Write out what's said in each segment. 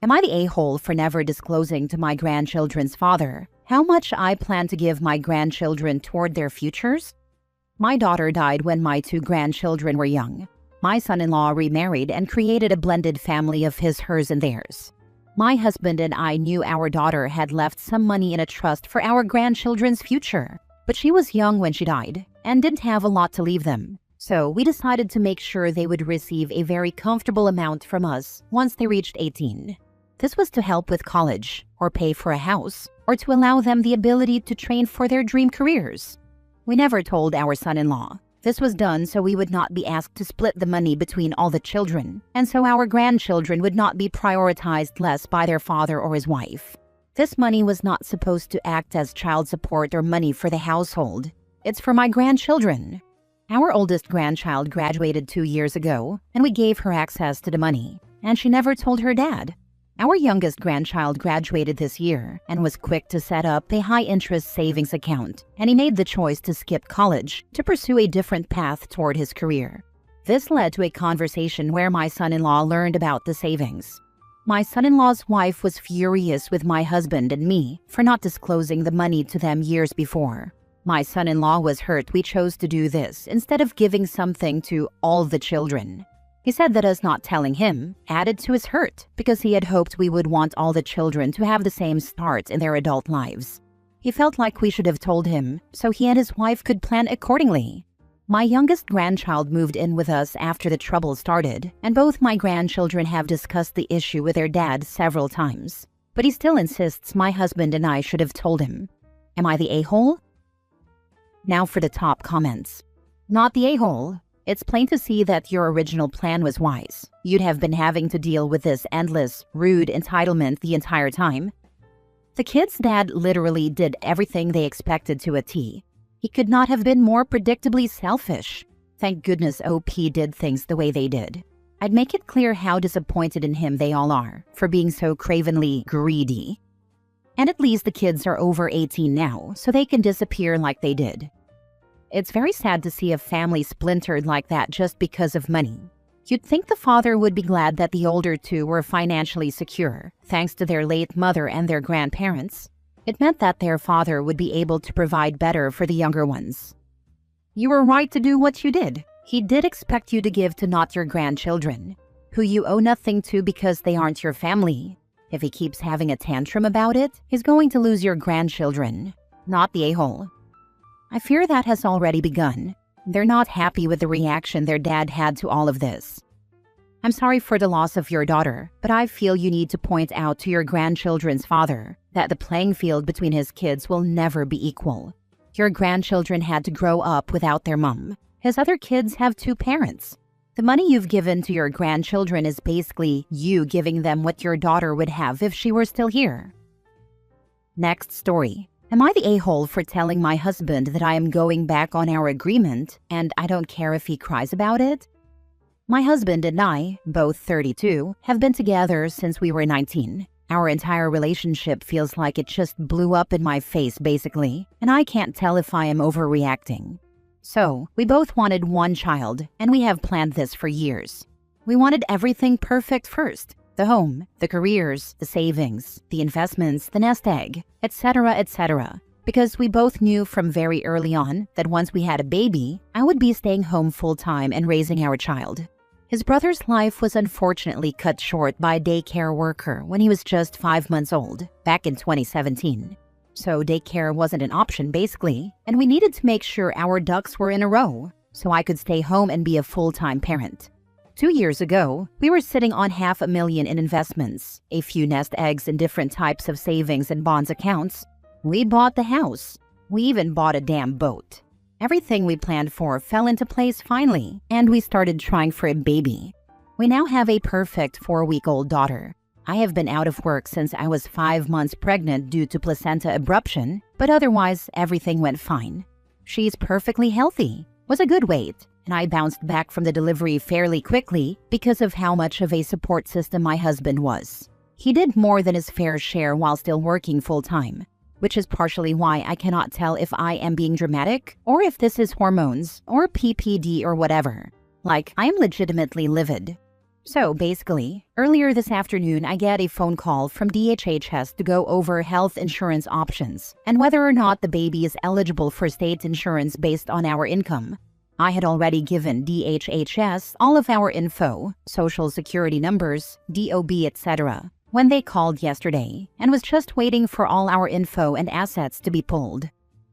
Am I the a-hole for never disclosing to my grandchildren's father how much I plan to give my grandchildren toward their futures? My daughter died when my 2 grandchildren were young. My son-in-law remarried and created a blended family of his, hers, and theirs. My husband and I knew our daughter had left some money in a trust for our grandchildren's future, but she was young when she died and didn't have a lot to leave them. So we decided to make sure they would receive a very comfortable amount from us once they reached 18. This was to help with college, or pay for a house, or to allow them the ability to train for their dream careers. We never told our son-in-law. This was done so we would not be asked to split the money between all the children, and so our grandchildren would not be prioritized less by their father or his wife. This money was not supposed to act as child support or money for the household. It's for my grandchildren. Our oldest grandchild graduated 2 years ago, and we gave her access to the money, and she never told her dad. Our youngest grandchild graduated this year and was quick to set up a high-interest savings account, and he made the choice to skip college to pursue a different path toward his career. This led to a conversation where my son-in-law learned about the savings. My son-in-law's wife was furious with my husband and me for not disclosing the money to them years before. My son-in-law was hurt we chose to do this instead of giving something to all the children. He said that us not telling him added to his hurt because he had hoped we would want all the children to have the same start in their adult lives. He felt like we should have told him so he and his wife could plan accordingly. My youngest grandchild moved in with us after the trouble started, and both my grandchildren have discussed the issue with their dad several times. But he still insists my husband and I should have told him. Am I the a-hole? Now for the top comments. Not the a-hole. It's plain to see that your original plan was wise. You'd have been having to deal with this endless, rude entitlement the entire time. The kid's dad literally did everything they expected to a T. He could not have been more predictably selfish. Thank goodness OP did things the way they did. I'd make it clear how disappointed in him they all are for being so cravenly greedy. And at least the kids are over 18 now, so they can disappear like they did. It's very sad to see a family splintered like that just because of money. You'd think the father would be glad that the older 2 were financially secure, thanks to their late mother and their grandparents. It meant that their father would be able to provide better for the younger ones. You were right to do what you did. He did expect you to give to not your grandchildren, who you owe nothing to because they aren't your family. If he keeps having a tantrum about it, he's going to lose your grandchildren, not the a-hole. I fear that has already begun. They're not happy with the reaction their dad had to all of this. I'm sorry for the loss of your daughter, but I feel you need to point out to your grandchildren's father that the playing field between his kids will never be equal. Your grandchildren had to grow up without their mom. His other kids have 2 parents. The money you've given to your grandchildren is basically you giving them what your daughter would have if she were still here. Next story. Am I the a-hole for telling my husband that I am going back on our agreement and I don't care if he cries about it? My husband and I, both 32, have been together since we were 19. Our entire relationship feels like it just blew up in my face basically, and I can't tell if I am overreacting. So, we both wanted 1 child, and we have planned this for years. We wanted everything perfect first. The home, the careers, the savings, the investments, the nest egg, etc., etc. Because we both knew from very early on that once we had a baby, I would be staying home full-time and raising our child. His brother's life was unfortunately cut short by a daycare worker when he was just 5 months old, back in 2017. So daycare wasn't an option basically, and we needed to make sure our ducks were in a row so I could stay home and be a full-time parent. 2 years ago, we were sitting on $500,000 in investments, a few nest eggs in different types of savings and bonds accounts. We bought the house. We even bought a damn boat. Everything we planned for fell into place finally, and we started trying for a baby. We now have a perfect 4-week-old daughter. I have been out of work since I was 5 months pregnant due to placenta abruption, but otherwise everything went fine. She's perfectly healthy, was a good weight, and I bounced back from the delivery fairly quickly because of how much of a support system my husband was. He did more than his fair share while still working full-time, which is partially why I cannot tell if I am being dramatic or if this is hormones or PPD or whatever. Like, I am legitimately livid. So basically, earlier this afternoon, I get a phone call from DHHS to go over health insurance options and whether or not the baby is eligible for state insurance based on our income. I had already given DHHS all of our info, social security numbers, DOB, etc. when they called yesterday and was just waiting for all our info and assets to be pulled.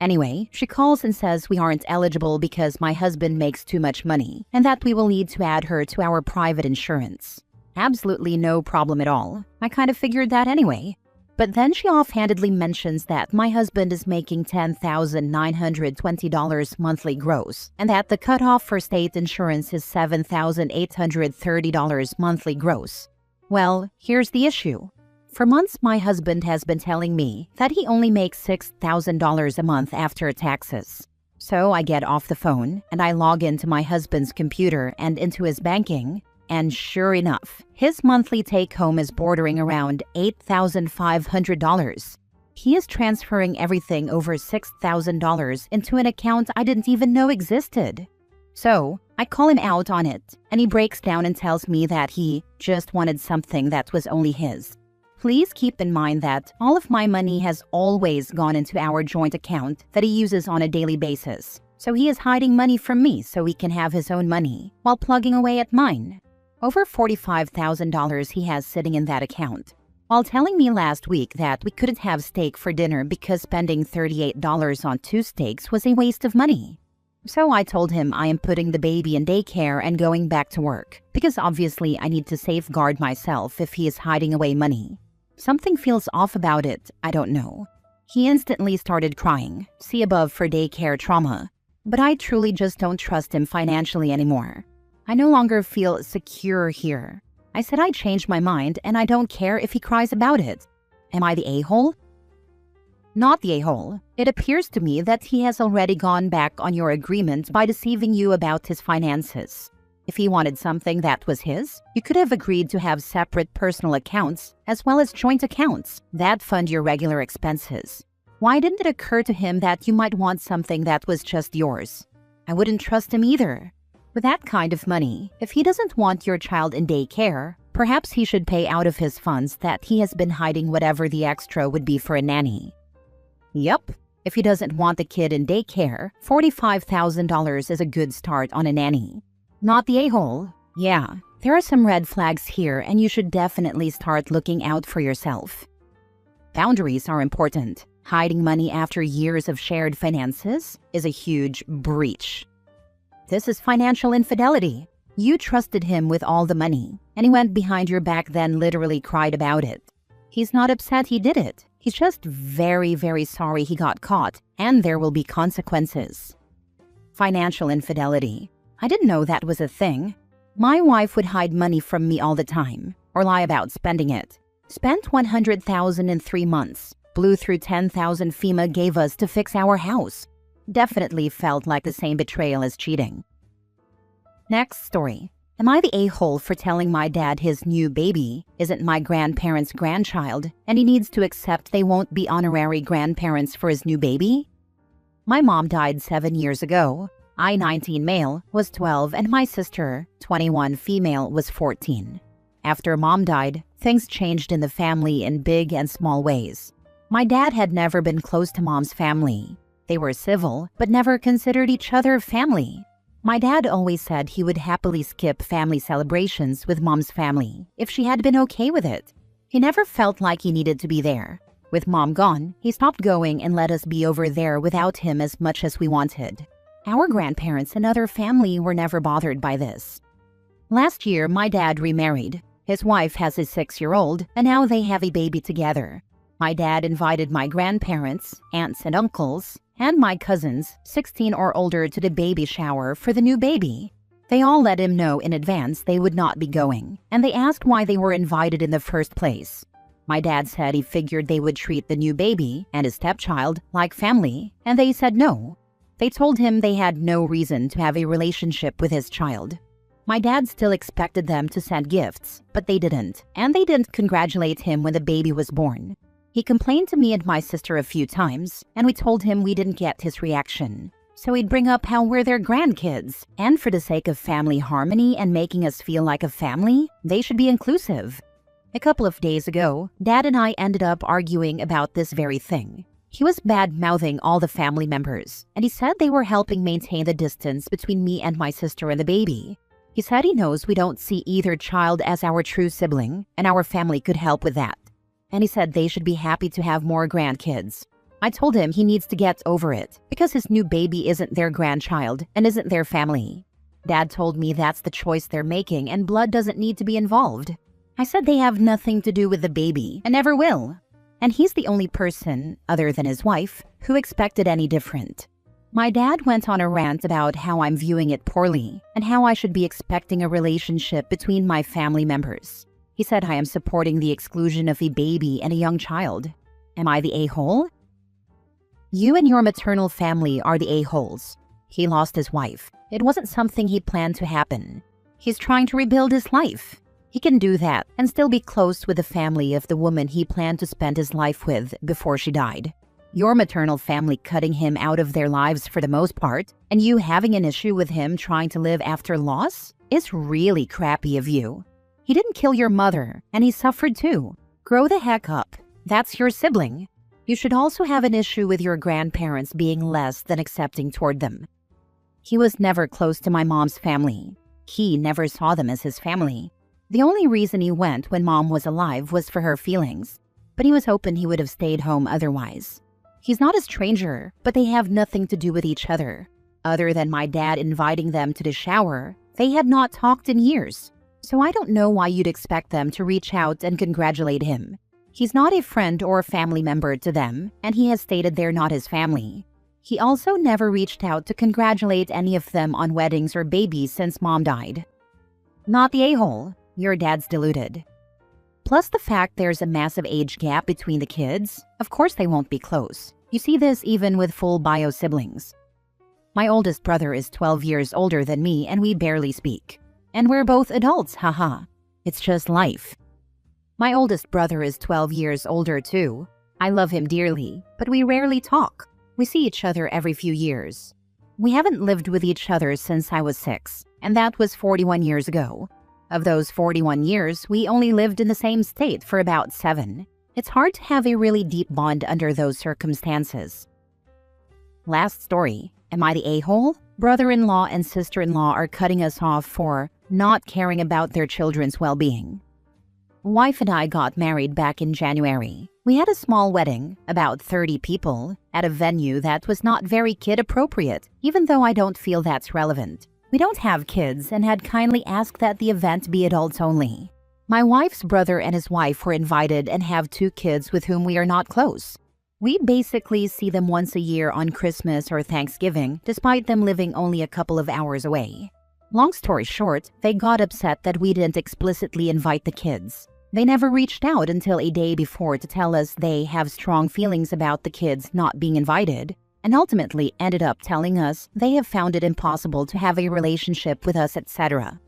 Anyway, she calls and says we aren't eligible because my husband makes too much money and that we will need to add her to our private insurance. Absolutely no problem at all. I kind of figured that anyway. But then she offhandedly mentions that my husband is making $10,920 monthly gross and that the cutoff for state insurance is $7,830 monthly gross. Well, here's the issue. For months, my husband has been telling me that he only makes $6,000 a month after taxes. So I get off the phone and I log into my husband's computer and into his banking, and sure enough, his monthly take-home is bordering around $8,500. He is transferring everything over $6,000 into an account I didn't even know existed. So I call him out on it, and he breaks down and tells me that he just wanted something that was only his. Please keep in mind that all of my money has always gone into our joint account that he uses on a daily basis. So he is hiding money from me so he can have his own money while plugging away at mine. Over $45,000 he has sitting in that account. While telling me last week that we couldn't have steak for dinner because spending $38 on 2 steaks was a waste of money. So I told him I am putting the baby in daycare and going back to work because obviously I need to safeguard myself if he is hiding away money. Something feels off about it, I don't know. He instantly started crying, see above for daycare trauma. But I truly just don't trust him financially anymore. I no longer feel secure here. I said I changed my mind and I don't care if he cries about it. Am I the a-hole? Not the a-hole. It appears to me that he has already gone back on your agreement by deceiving you about his finances. If he wanted something that was his, you could have agreed to have separate personal accounts as well as joint accounts that fund your regular expenses. Why didn't it occur to him that you might want something that was just yours? I wouldn't trust him either. With that kind of money, if he doesn't want your child in daycare, perhaps he should pay out of his funds that he has been hiding whatever the extra would be for a nanny. Yup. If he doesn't want the kid in daycare, $45,000 is a good start on a nanny. Not the a-hole. Yeah, there are some red flags here and you should definitely start looking out for yourself. Boundaries are important. Hiding money after years of shared finances is a huge breach. This is financial infidelity. You trusted him with all the money, and he went behind your back then literally cried about it. He's not upset he did it. He's just very, very sorry he got caught, and there will be consequences. Financial infidelity. I didn't know that was a thing. My wife would hide money from me all the time, or lie about spending it. Spent $100,000 in 3 months. Blew through $10,000 FEMA gave us to fix our house. Definitely felt like the same betrayal as cheating. Next story. Am I the a-hole for telling my dad his new baby isn't my grandparents' grandchild and he needs to accept they won't be honorary grandparents for his new baby? My mom died 7 years ago. I, 19 male, was 12 and my sister, 21 female, was 14. After mom died, things changed in the family in big and small ways. My dad had never been close to mom's family. They were civil, but never considered each other family. My dad always said he would happily skip family celebrations with mom's family if she had been okay with it. He never felt like he needed to be there. With mom gone, he stopped going and let us be over there without him as much as we wanted. Our grandparents and other family were never bothered by this. Last year, my dad remarried. His wife has a 6-year-old, and now they have a baby together. My dad invited my grandparents, aunts and uncles, and my cousins, 16 or older, to the baby shower for the new baby. They all let him know in advance they would not be going, and they asked why they were invited in the first place. My dad said he figured they would treat the new baby and his stepchild like family, and they said no. They told him they had no reason to have a relationship with his child. My dad still expected them to send gifts, but they didn't, and they didn't congratulate him when the baby was born. He complained to me and my sister a few times, and we told him we didn't get his reaction. So he'd bring up how we're their grandkids, and for the sake of family harmony and making us feel like a family, they should be inclusive. A couple of days ago, Dad and I ended up arguing about this very thing. He was bad-mouthing all the family members, and he said they were helping maintain the distance between me and my sister and the baby. He said he knows we don't see either child as our true sibling, and our family could help with that. And he said they should be happy to have more grandkids. I told him he needs to get over it, because his new baby isn't their grandchild and isn't their family. Dad told me that's the choice they're making and blood doesn't need to be involved. I said they have nothing to do with the baby and never will. And he's the only person, other than his wife, who expected any different. My dad went on a rant about how I'm viewing it poorly and how I should be expecting a relationship between my family members. He said I am supporting the exclusion of a baby and a young child. Am I the a-hole? You and your maternal family are the a-holes. He lost his wife. It wasn't something he planned to happen. He's trying to rebuild his life. He can do that and still be close with the family of the woman he planned to spend his life with before she died. Your maternal family cutting him out of their lives for the most part, and you having an issue with him trying to live after loss, is really crappy of you. He didn't kill your mother, and he suffered too. Grow the heck up. That's your sibling. You should also have an issue with your grandparents being less than accepting toward them. He was never close to my mom's family. He never saw them as his family. The only reason he went when Mom was alive was for her feelings, but he was hoping he would have stayed home otherwise. He's not a stranger, but they have nothing to do with each other. Other than my dad inviting them to the shower, they had not talked in years. So I don't know why you'd expect them to reach out and congratulate him. He's not a friend or family member to them, and he has stated they're not his family. He also never reached out to congratulate any of them on weddings or babies since Mom died. Not the a-hole. Your dad's deluded. Plus the fact there's a massive age gap between the kids, of course they won't be close. You see this even with full bio siblings. My oldest brother is 12 years older than me and we barely speak. And we're both adults, haha. It's just life. My oldest brother is 12 years older too. I love him dearly, but we rarely talk. We see each other every few years. We haven't lived with each other since I was 6, and that was 41 years ago. Of those 41 years, we only lived in the same state for about 7. It's hard to have a really deep bond under those circumstances. Last story. Am I the a-hole? Brother-in-law and sister-in-law are cutting us off for not caring about their children's well-being. Wife and I got married back in January. We had a small wedding, about 30 people, at a venue that was not very kid-appropriate, even though I don't feel that's relevant. We don't have kids and had kindly asked that the event be adults only. My wife's brother and his wife were invited and have 2 kids with whom we are not close. We basically see them once a year on Christmas or Thanksgiving, despite them living only a couple of hours away. Long story short, they got upset that we didn't explicitly invite the kids. They never reached out until a day before to tell us they have strong feelings about the kids not being invited, and ultimately ended up telling us they have found it impossible to have a relationship with us, etc.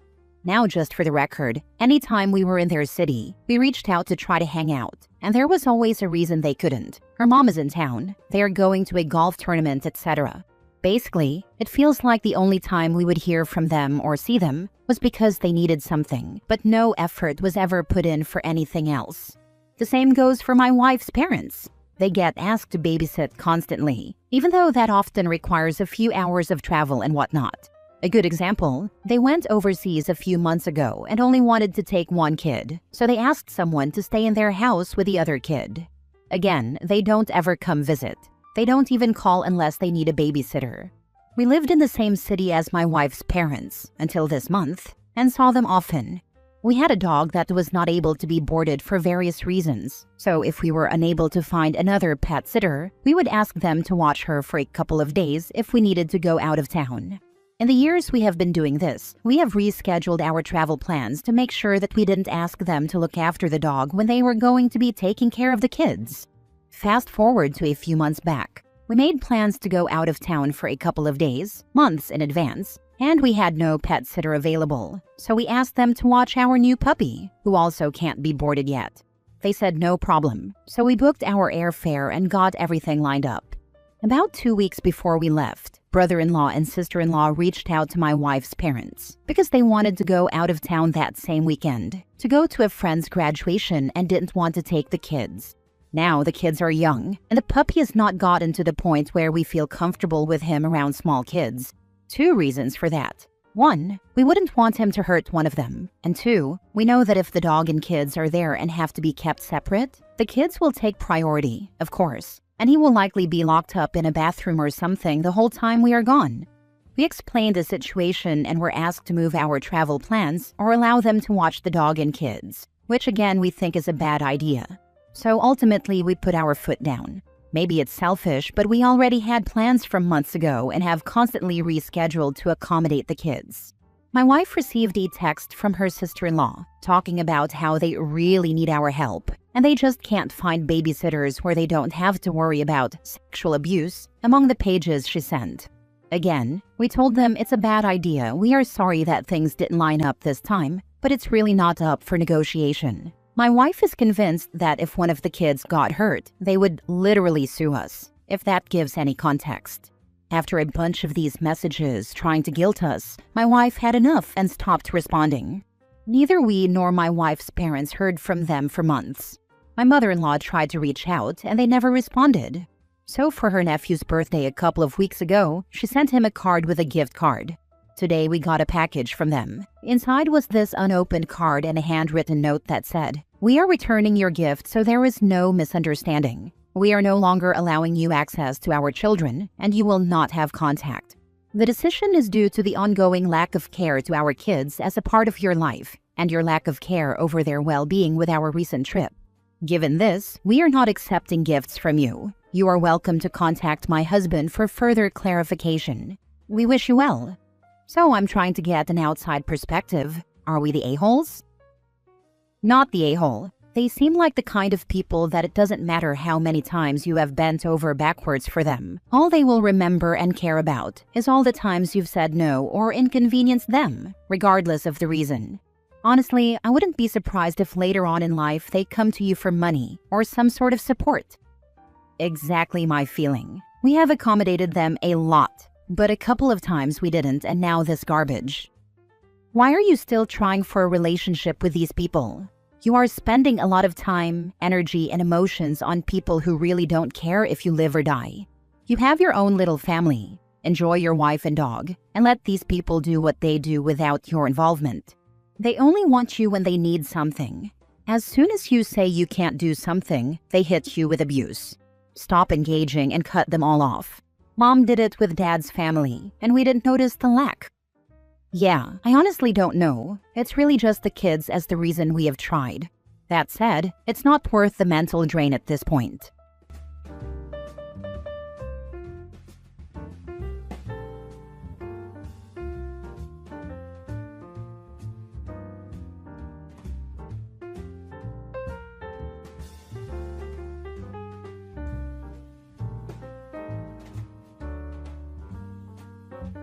Now, just for the record, anytime we were in their city, we reached out to try to hang out, and there was always a reason they couldn't. Her mom is in town, they are going to a golf tournament, etc. Basically, it feels like the only time we would hear from them or see them was because they needed something, but no effort was ever put in for anything else. The same goes for my wife's parents. They get asked to babysit constantly, even though that often requires a few hours of travel and whatnot. A good example, they went overseas a few months ago and only wanted to take 1 kid, so they asked someone to stay in their house with the other kid. Again, they don't ever come visit. They don't even call unless they need a babysitter. We lived in the same city as my wife's parents until this month and saw them often. We had a dog that was not able to be boarded for various reasons, so if we were unable to find another pet sitter, we would ask them to watch her for a couple of days if we needed to go out of town. In the years we have been doing this, we have rescheduled our travel plans to make sure that we didn't ask them to look after the dog when they were going to be taking care of the kids. Fast forward to a few months back. We made plans to go out of town for a couple of days, months in advance, and we had no pet sitter available, so we asked them to watch our new puppy, who also can't be boarded yet. They said no problem, so we booked our airfare and got everything lined up. About 2 weeks before we left, brother-in-law and sister-in-law reached out to my wife's parents because they wanted to go out of town that same weekend to go to a friend's graduation and didn't want to take the kids. Now the kids are young, and the puppy has not gotten to the point where we feel comfortable with him around small kids. 2 reasons for that. 1, we wouldn't want him to hurt one of them. And 2, we know that if the dog and kids are there and have to be kept separate, the kids will take priority, of course, and he will likely be locked up in a bathroom or something the whole time we are gone. We explained the situation and were asked to move our travel plans or allow them to watch the dog and kids, which again we think is a bad idea. So ultimately we put our foot down. Maybe it's selfish, but we already had plans from months ago and have constantly rescheduled to accommodate the kids. My wife received a text from her sister-in-law talking about how they really need our help and they just can't find babysitters where they don't have to worry about sexual abuse among the pages she sent. Again, we told them it's a bad idea. We are sorry that things didn't line up this time, but it's really not up for negotiation. My wife is convinced that if one of the kids got hurt, they would literally sue us, if that gives any context. After a bunch of these messages trying to guilt us, my wife had enough and stopped responding. Neither we nor my wife's parents heard from them for months. My mother-in-law tried to reach out and they never responded. So for her nephew's birthday a couple of weeks ago, she sent him a card with a gift card. Today we got a package from them. Inside was this unopened card and a handwritten note that said, "We are returning your gift so there is no misunderstanding. We are no longer allowing you access to our children and you will not have contact. The decision is due to the ongoing lack of care to our kids as a part of your life and your lack of care over their well-being with our recent trip. Given this, we are not accepting gifts from you. You are welcome to contact my husband for further clarification. We wish you well." So I'm trying to get an outside perspective. Are we the a-holes? Not the a-hole. They seem like the kind of people that it doesn't matter how many times you have bent over backwards for them. All they will remember and care about is all the times you've said no or inconvenienced them, regardless of the reason. Honestly, I wouldn't be surprised if later on in life they come to you for money or some sort of support. Exactly my feeling. We have accommodated them a lot, but a couple of times we didn't, and now this garbage. Why are you still trying for a relationship with these people? You are spending a lot of time, energy, and emotions on people who really don't care if you live or die. You have your own little family. Enjoy your wife and dog, and let these people do what they do without your involvement. They only want you when they need something. As soon as you say you can't do something, they hit you with abuse. Stop engaging and cut them all off. Mom did it with Dad's family, and we didn't notice the lack. Yeah, I honestly don't know. It's really just the kids as the reason we have tried. That said, it's not worth the mental drain at this point.